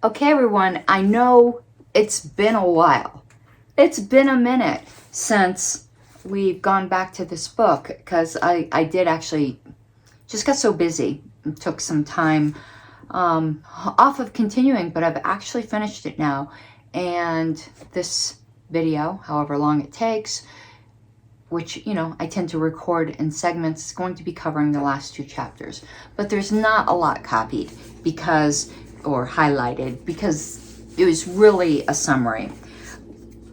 Okay, everyone, I know it's been a while. It's been a minute since we've gone back to this book because I did actually just got so busy and took some time off of continuing, but I've actually finished it now. And this video, however long it takes, which, you know, I tend to record in segments, is going to be covering the last 2 chapters. But there's not a lot copied or highlighted because it was really a summary.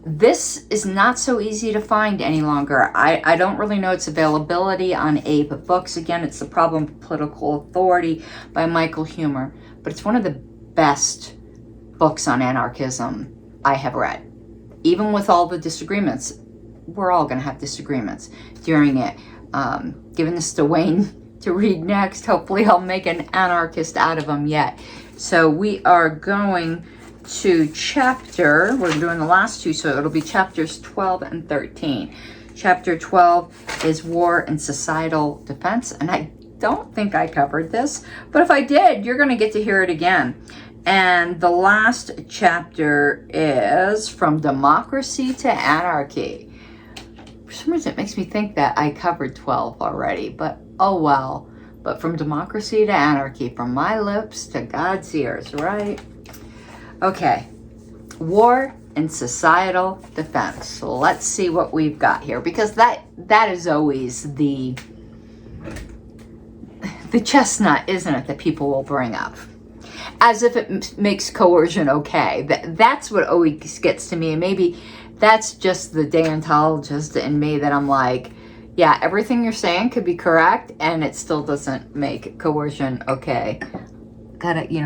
This is not so easy to find any longer. I don't really know its availability on Ape Books. Again, it's The Problem of Political Authority by Michael Huemer. But it's one of the best books on anarchism I have read. Even with all the disagreements, we're all going to have disagreements during it. Giving this to Wayne to read next. Hopefully I'll make an anarchist out of him yet. So we are going to we're doing the last 2, so it'll be chapters 12 and 13. Chapter 12 is War and Societal Defense, and I don't think I covered this, but if I did, you're going to get to hear it again. And the last chapter is From Democracy to Anarchy. For some reason, it makes me think that I covered 12 already, but oh well. But From Democracy to Anarchy, from my lips to God's ears, right? Okay, War and Societal Defense. So let's see what we've got here, because that is always the chestnut, isn't it, that people will bring up. As if it makes coercion okay. That's what always gets to me, and maybe that's just the deontologist in me that I'm like, yeah, everything you're saying could be correct, and it still doesn't make coercion okay.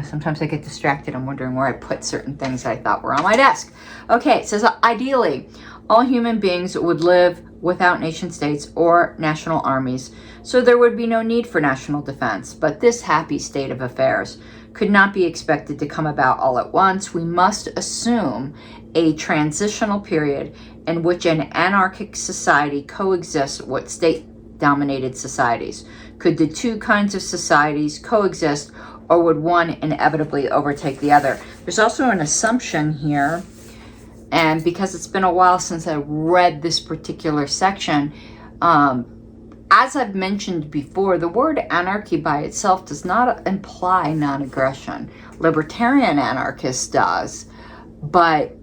Sometimes I get distracted. I'm wondering where I put certain things that I thought were on my desk. Okay, it says, ideally, all human beings would live without nation states or national armies, so there would be no need for national defense. But this happy state of affairs could not be expected to come about all at once. We must assume a transitional period in which an anarchic society coexists with state-dominated societies. Could the 2 kinds of societies coexist, or would one inevitably overtake the other? There's also an assumption here, and because it's been a while since I read this particular section, as I've mentioned before, the word anarchy by itself does not imply non-aggression. Libertarian anarchist does, but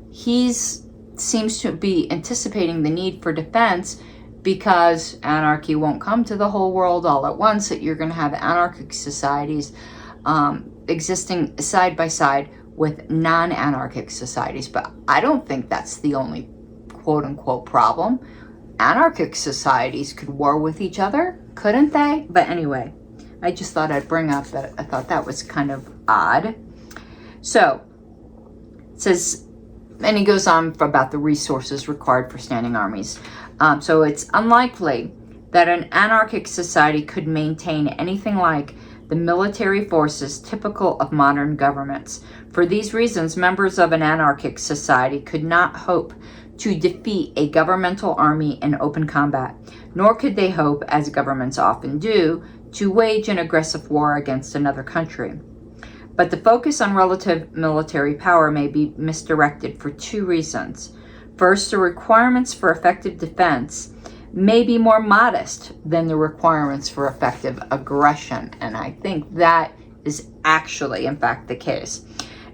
he seems to be anticipating the need for defense because anarchy won't come to the whole world all at once, that you're going to have anarchic societies existing side by side with non-anarchic societies. But I don't think that's the only quote-unquote problem. Anarchic societies could war with each other, couldn't they? But anyway, I just thought I'd bring up that I thought that was kind of odd. So, it says, and he goes on about the resources required for standing armies. So it's unlikely that an anarchic society could maintain anything like the military forces typical of modern governments. For these reasons, members of an anarchic society could not hope to defeat a governmental army in open combat, nor could they hope, as governments often do, to wage an aggressive war against another country. But the focus on relative military power may be misdirected for 2 reasons. First, the requirements for effective defense may be more modest than the requirements for effective aggression, and I think that is actually, in fact, the case.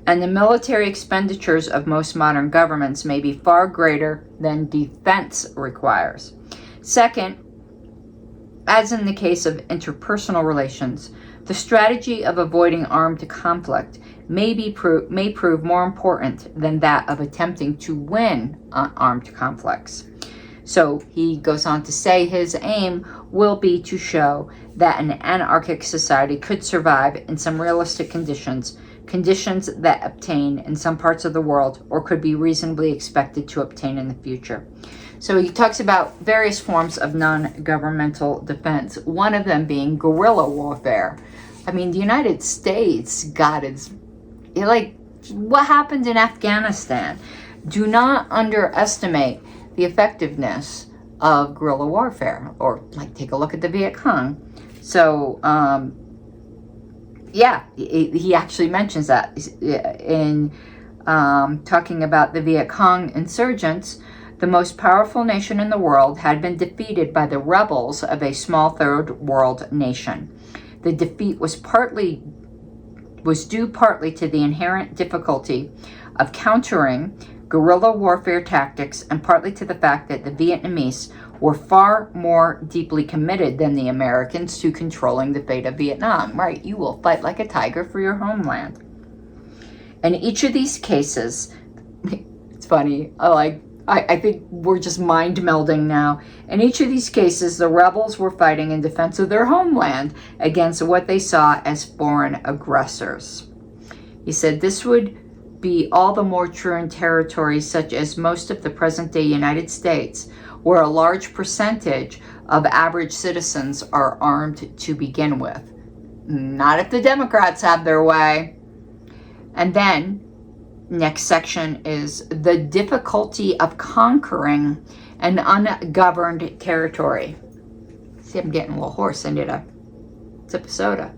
And the military expenditures of most modern governments may be far greater than defense requires. Second, as in the case of interpersonal relations, the strategy of avoiding armed conflict may prove more important than that of attempting to win armed conflicts. So he goes on to say his aim will be to show that an anarchic society could survive in some realistic conditions that obtain in some parts of the world or could be reasonably expected to obtain in the future. So he talks about various forms of non-governmental defense, one of them being guerrilla warfare. I mean, the United States got its, what happened in Afghanistan? Do not underestimate the effectiveness of guerrilla warfare, or take a look at the Viet Cong. So, Yeah, he actually mentions that in talking about the Viet Cong insurgents. The most powerful nation in the world had been defeated by the rebels of a small third world nation. The defeat was due partly to the inherent difficulty of countering guerrilla warfare tactics and partly to the fact that the Vietnamese were far more deeply committed than the Americans to controlling the fate of Vietnam. Right, you will fight like a tiger for your homeland. In each of these cases, it's funny, I think we're just mind melding now. In each of these cases, the rebels were fighting in defense of their homeland against what they saw as foreign aggressors. He said this would be all the more true in territories such as most of the present-day United States, where a large percentage of average citizens are armed to begin with. Not if the Democrats have their way. And then, next section is the difficulty of conquering an ungoverned territory. See, I'm getting a little hoarse. I need a sip of soda.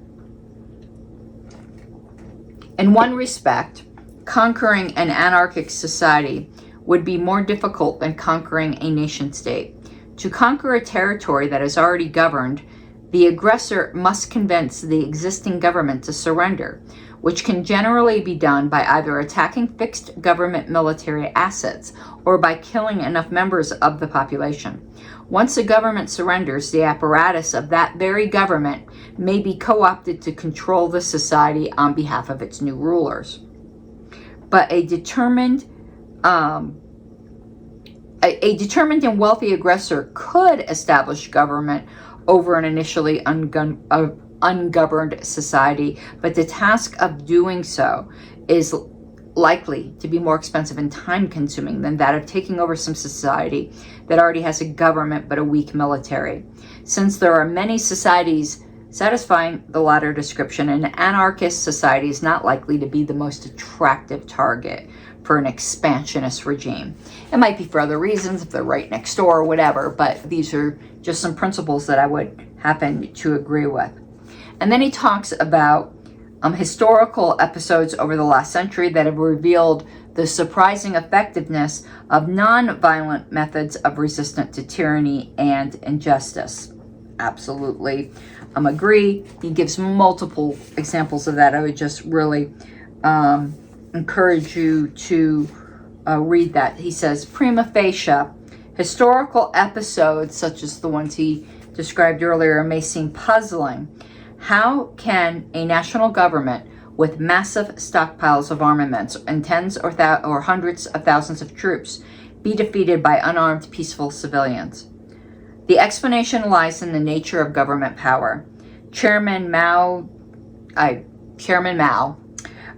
In one respect, conquering an anarchic society would be more difficult than conquering a nation state. To conquer a territory that is already governed, the aggressor must convince the existing government to surrender, which can generally be done by either attacking fixed government military assets or by killing enough members of the population. Once a government surrenders, the apparatus of that very government may be co-opted to control the society on behalf of its new rulers. But a determined and wealthy aggressor could establish government over an initially ungoverned society, but the task of doing so is likely to be more expensive and time-consuming than that of taking over some society that already has a government but a weak military. Since there are many societies satisfying the latter description, an anarchist society is not likely to be the most attractive target for an expansionist regime. It might be for other reasons, if they're right next door or whatever, but these are just some principles that I would happen to agree with. And then he talks about historical episodes over the last century that have revealed the surprising effectiveness of non-violent methods of resistance to tyranny and injustice. Absolutely agree. He gives multiple examples of that. I would just really encourage you to read that. He says, prima facie, historical episodes such as the ones he described earlier may seem puzzling. How can a national government with massive stockpiles of armaments and tens or hundreds of thousands of troops be defeated by unarmed peaceful civilians? The explanation lies in the nature of government power. Chairman Mao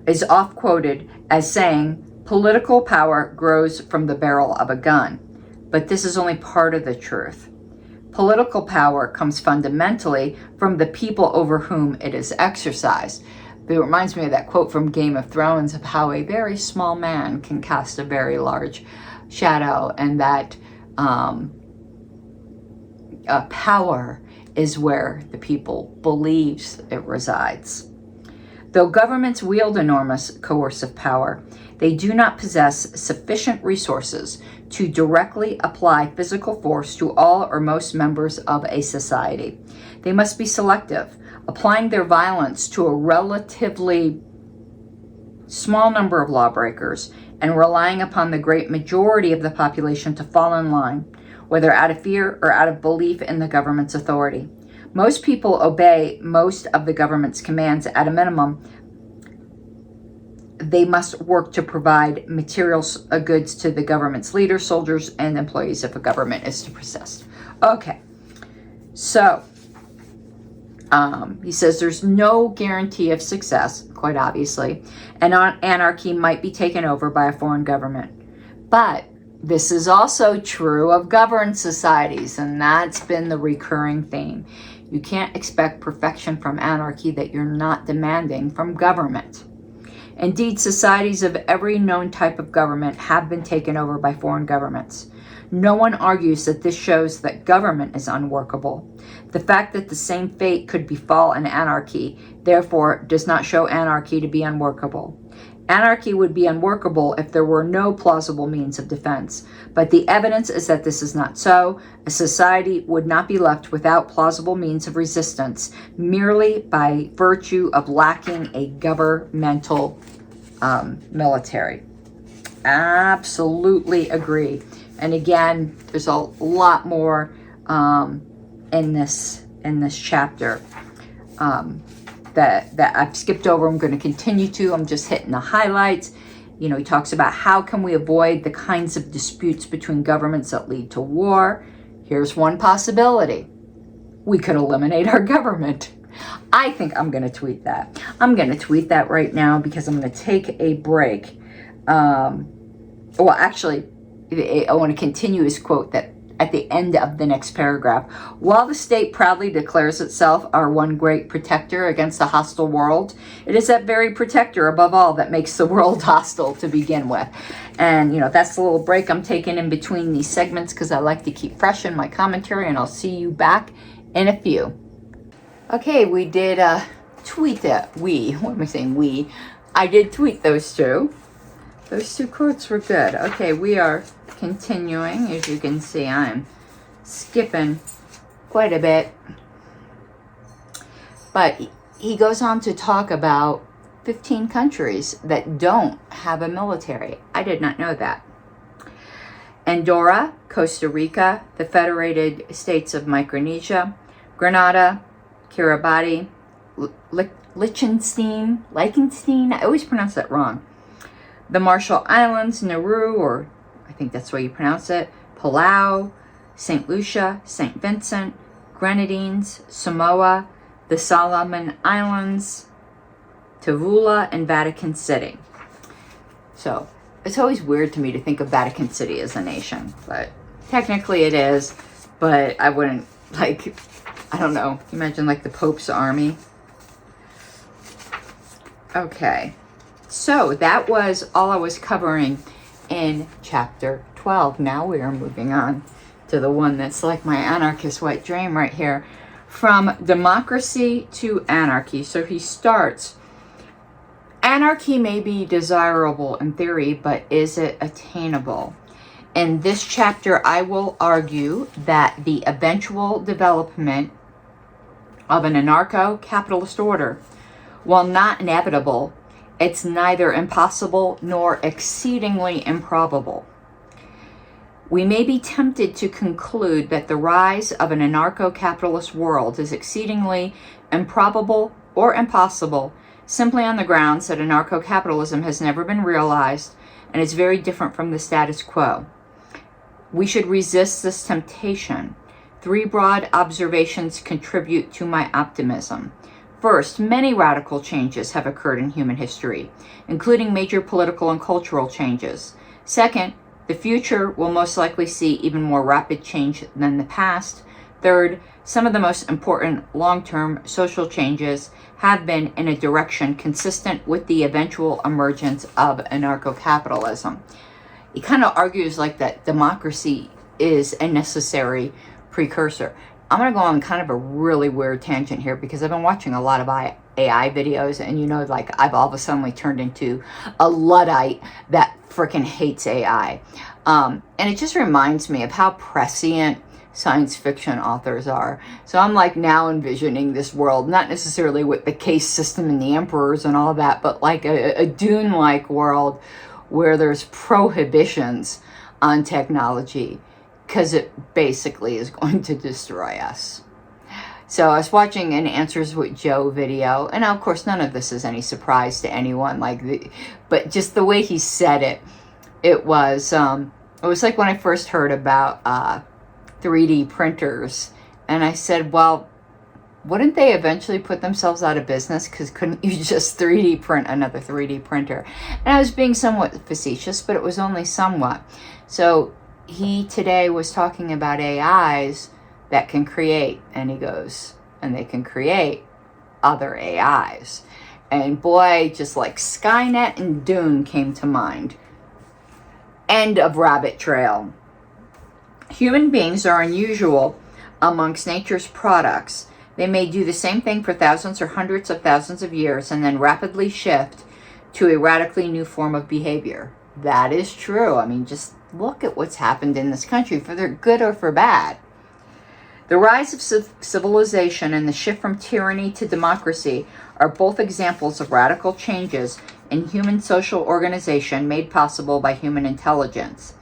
is oft quoted as saying, political power grows from the barrel of a gun. But this is only part of the truth. Political power comes fundamentally from the people over whom it is exercised. It reminds me of that quote from Game of Thrones of how a very small man can cast a very large shadow, and that power is where the people believes it resides. Though governments wield enormous coercive power, they do not possess sufficient resources to directly apply physical force to all or most members of a society. They must be selective, applying their violence to a relatively small number of lawbreakers and relying upon the great majority of the population to fall in line, whether out of fear or out of belief in the government's authority. Most people obey most of the government's commands. At a minimum, they must work to provide material goods to the government's leaders, soldiers, and employees if a government is to persist. Okay, so he says there's no guarantee of success, quite obviously, and anarchy might be taken over by a foreign government. But this is also true of governed societies, and that's been the recurring theme. You can't expect perfection from anarchy that you're not demanding from government. Indeed, societies of every known type of government have been taken over by foreign governments. No one argues that this shows that government is unworkable. The fact that the same fate could befall an anarchy, therefore, does not show anarchy to be unworkable. Anarchy would be unworkable if there were no plausible means of defense, but the evidence is that this is not so. A society would not be left without plausible means of resistance merely by virtue of lacking a governmental military. Absolutely agree. And again, there's a lot more in this chapter that I've skipped over. I'm going to continue to. I'm just hitting the highlights. You know, he talks about how can we avoid the kinds of disputes between governments that lead to war. Here's one possibility. We could eliminate our government. I think I'm going to tweet that. I'm going to tweet that right now because I'm going to take a break. Well, actually, I want to continue his quote that at the end of the next paragraph. While the state proudly declares itself our one great protector against a hostile world, it is that very protector above all that makes the world hostile to begin with. And, you know, that's the little break I'm taking in between these segments because I like to keep fresh in my commentary, and I'll see you back in a few. Okay, we did tweet that. What am I saying? I did tweet those two. Those two quotes were good. Okay, we are continuing. As you can see, I'm skipping quite a bit. But he goes on to talk about 15 countries that don't have a military. I did not know that. Andorra, Costa Rica, the Federated States of Micronesia, Grenada, Kiribati, Liechtenstein, I always pronounce that wrong. The Marshall Islands, Nauru, or I think that's the way you pronounce it, Palau, St. Lucia, St. Vincent, Grenadines, Samoa, the Solomon Islands, Tuvalu, and Vatican City. So it's always weird to me to think of Vatican City as a nation, but technically it is, but I wouldn't, like, I don't know, imagine like the Pope's army. Okay. So that was all I was covering in chapter 12. Now we are moving on to the one that's like my anarchist wet dream right here. From democracy to anarchy. So he starts, anarchy may be desirable in theory, but is it attainable? In this chapter, I will argue that the eventual development of an anarcho-capitalist order, while not inevitable, it's neither impossible nor exceedingly improbable. We may be tempted to conclude that the rise of an anarcho-capitalist world is exceedingly improbable or impossible simply on the grounds that anarcho-capitalism has never been realized and is very different from the status quo. We should resist this temptation. 3 broad observations contribute to my optimism. First, many radical changes have occurred in human history, including major political and cultural changes. Second, the future will most likely see even more rapid change than the past. Third, some of the most important long-term social changes have been in a direction consistent with the eventual emergence of anarcho-capitalism. He kind of argues like that democracy is a necessary precursor. I'm going to go on kind of a really weird tangent here because I've been watching a lot of AI videos, and you know, like I've all of a sudden turned into a Luddite that freaking hates AI. And it just reminds me of how prescient science fiction authors are. So I'm like now envisioning this world, not necessarily with the caste system and the emperors and all that, but like a Dune-like world where there's prohibitions on technology, because it basically is going to destroy us. So I was watching an Answers with Joe video, and of course none of this is any surprise to anyone, but just the way he said it, it was like when I first heard about 3D printers, and I said, well, wouldn't they eventually put themselves out of business? Because couldn't you just 3D print another 3D printer? And I was being somewhat facetious, but it was only somewhat. So he today was talking about AIs that can create, and he goes, and they can create other AIs. And boy, just like Skynet and Dune came to mind. End of rabbit trail. Human beings are unusual amongst nature's products, they may do the same thing for thousands or hundreds of thousands of years and then rapidly shift to a radically new form of behavior. That is true. I mean, just look at what's happened in this country, for the good or for bad. The rise of civilization and the shift from tyranny to democracy are both examples of radical changes in human social organization made possible by human intelligence.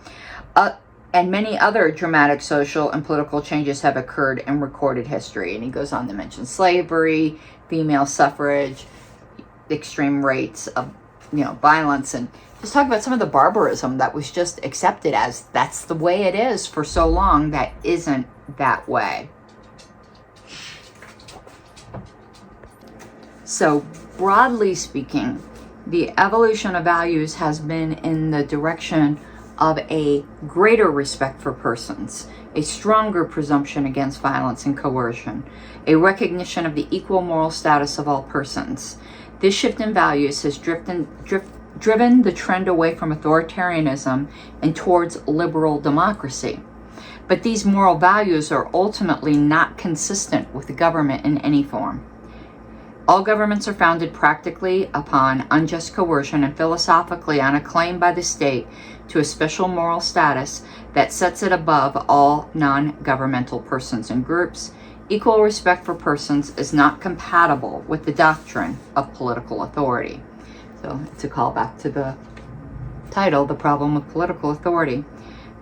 And many other dramatic social and political changes have occurred in recorded history. And he goes on to mention slavery, female suffrage, extreme rates of, violence, and just talk about some of the barbarism that was just accepted as that's the way it is for so long that isn't that way. So, broadly speaking, the evolution of values has been in the direction of a greater respect for persons, a stronger presumption against violence and coercion, a recognition of the equal moral status of all persons. This shift in values has driven the trend away from authoritarianism and towards liberal democracy. But these moral values are ultimately not consistent with the government in any form. All governments are founded practically upon unjust coercion and philosophically on a claim by the state to a special moral status that sets it above all non-governmental persons and groups. Equal respect for persons is not compatible with the doctrine of political authority. So, to call back to the title, The Problem of Political Authority.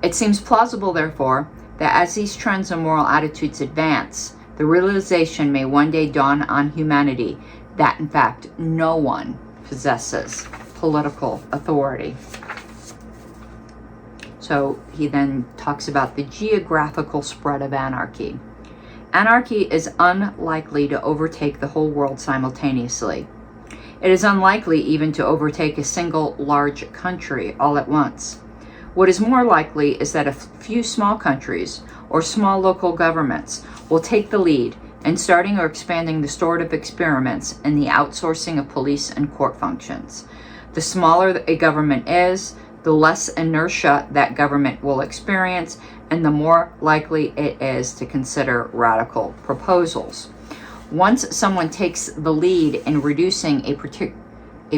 It seems plausible, therefore, that as these trends and moral attitudes advance, the realization may one day dawn on humanity that, in fact, no one possesses political authority. So he then talks about the geographical spread of anarchy. Anarchy is unlikely to overtake the whole world simultaneously. It is unlikely even to overtake a single large country all at once. What is more likely is that a few small countries or small local governments will take the lead in starting or expanding the sort of experiments in the outsourcing of police and court functions. The smaller a government is, the less inertia that government will experience, and the more likely it is to consider radical proposals. Once someone takes the lead in reducing a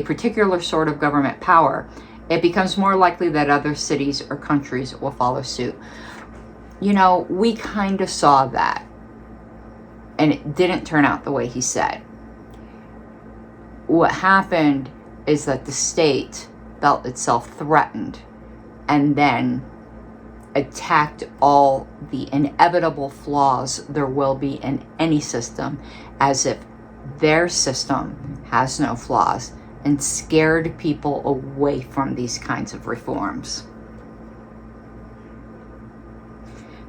particular sort of government power, it becomes more likely that other cities or countries will follow suit. We kind of saw that, and it didn't turn out the way he said. What happened is that the state felt itself threatened and then attacked all the inevitable flaws there will be in any system, as if their system has no flaws, and scared people away from these kinds of reforms.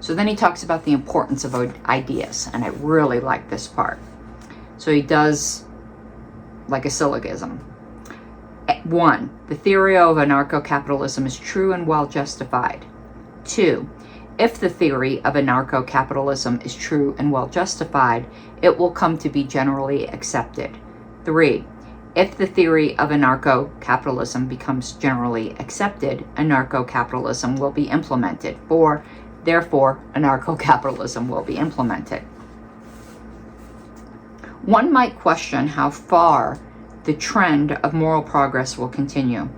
So then he talks about the importance of ideas, and I really like this part. So he does like a syllogism. 1, the theory of anarcho-capitalism is true and well justified. 2, if the theory of anarcho-capitalism is true and well justified, it will come to be generally accepted. 3, if the theory of anarcho-capitalism becomes generally accepted, anarcho-capitalism will be implemented. 4, therefore, anarcho-capitalism will be implemented. One might question how far the trend of moral progress will continue.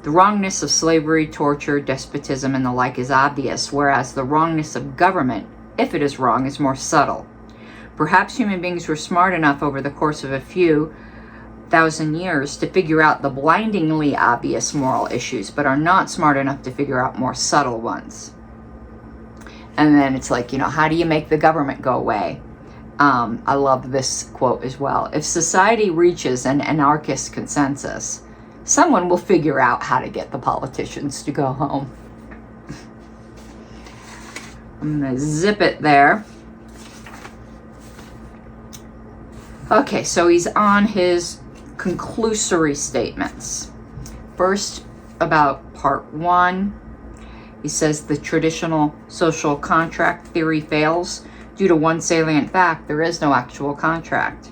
The wrongness of slavery, torture, despotism, and the like is obvious, whereas the wrongness of government, if it is wrong, is more subtle. Perhaps human beings were smart enough over the course of a few thousand years to figure out the blindingly obvious moral issues, but are not smart enough to figure out more subtle ones. And then it's like, how do you make the government go away? I love this quote as well. If society reaches an anarchist consensus, someone will figure out how to get the politicians to go home. I'm going to zip it there. Okay, so he's on his conclusory statements. First, about part 1. He says the traditional social contract theory fails. Due to one salient fact, there is no actual contract.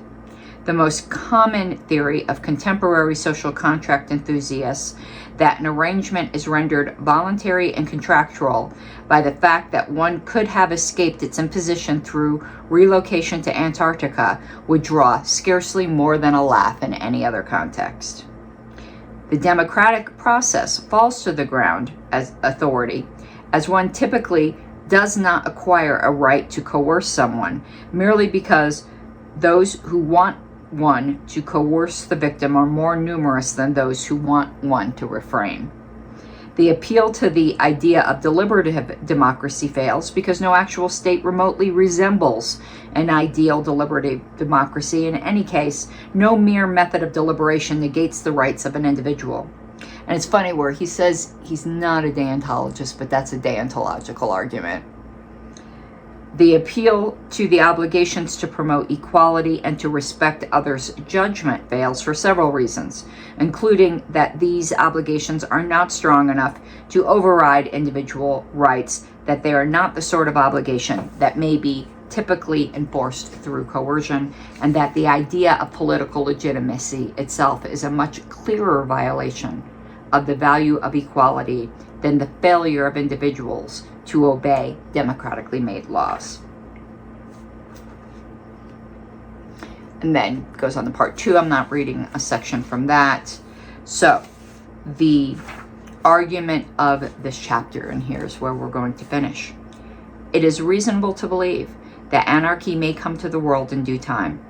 The most common theory of contemporary social contract enthusiasts that an arrangement is rendered voluntary and contractual by the fact that one could have escaped its imposition through relocation to Antarctica would draw scarcely more than a laugh in any other context. The democratic process falls to the ground as authority, as one typically does not acquire a right to coerce someone merely because those who want one to coerce the victim are more numerous than those who want one to refrain. The appeal to the idea of deliberative democracy fails because no actual state remotely resembles an ideal deliberative democracy. In any case, no mere method of deliberation negates the rights of an individual. And it's funny where he says he's not a deontologist, but that's a deontological argument. The appeal to the obligations to promote equality and to respect others' judgment fails for several reasons, including that these obligations are not strong enough to override individual rights, that they are not the sort of obligation that may be typically enforced through coercion, and that the idea of political legitimacy itself is a much clearer violation of the value of equality than the failure of individuals to obey democratically made laws. And then goes on to part 2. I'm not reading a section from that. So the argument of this chapter, and here's where we're going to finish. It is reasonable to believe that anarchy may come to the world in due time.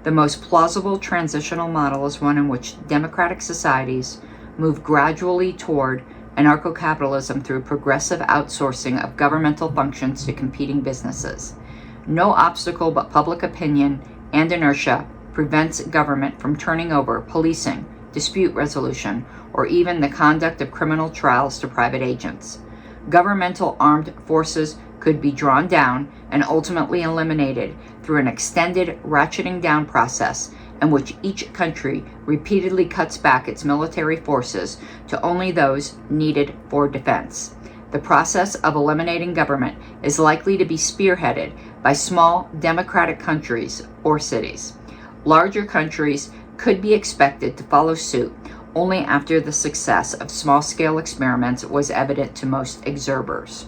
The most plausible transitional model is one in which democratic societies move gradually toward anarcho-capitalism through progressive outsourcing of governmental functions to competing businesses. No obstacle but public opinion and inertia prevents government from turning over policing, dispute resolution, or even the conduct of criminal trials to private agents. Governmental armed forces could be drawn down and ultimately eliminated through an extended ratcheting down process in which each country repeatedly cuts back its military forces to only those needed for defense. The process of eliminating government is likely to be spearheaded by small democratic countries or cities. Larger countries could be expected to follow suit only after the success of small-scale experiments was evident to most observers.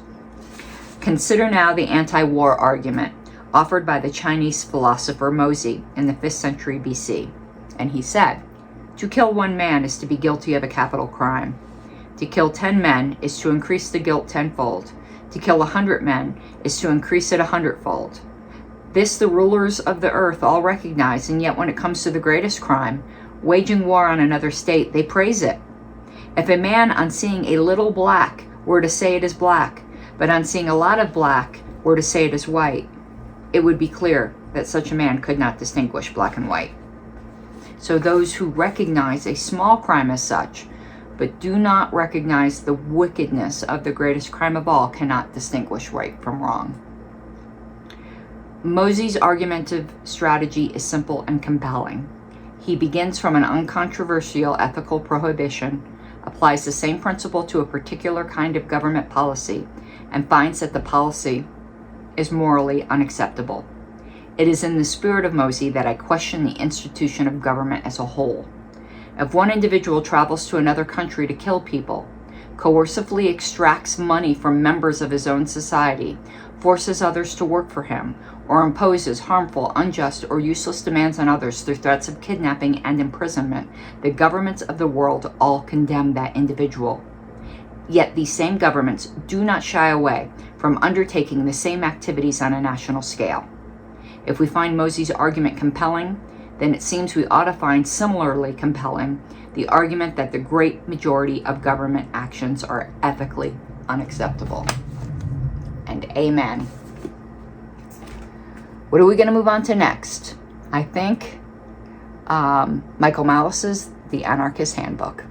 Consider now the anti-war argument offered by the Chinese philosopher Mozi in the 5th century BC. And he said, "To kill one man is to be guilty of a capital crime. To kill 10 men is to increase the guilt tenfold. To kill 100 men is to increase it 100-fold. This the rulers of the earth all recognize, and yet when it comes to the greatest crime, waging war on another state, they praise it. If a man on seeing a little black were to say it is black, but on seeing a lot of black were to say it is white, it would be clear that such a man could not distinguish black and white." So those who recognize a small crime as such, but do not recognize the wickedness of the greatest crime of all, cannot distinguish right from wrong. Mozi's argumentative strategy is simple and compelling. He begins from an uncontroversial ethical prohibition, applies the same principle to a particular kind of government policy, and finds that the policy is morally unacceptable. It is in the spirit of Mozi that I question the institution of government as a whole. If one individual travels to another country to kill people, coercively extracts money from members of his own society, forces others to work for him, or imposes harmful, unjust, or useless demands on others through threats of kidnapping and imprisonment, the governments of the world all condemn that individual. Yet these same governments do not shy away from undertaking the same activities on a national scale. If we find Mozi's argument compelling, then it seems we ought to find similarly compelling the argument that the great majority of government actions are ethically unacceptable. And amen. What are we going to move on to next? I think Michael Malice's The Anarchist Handbook.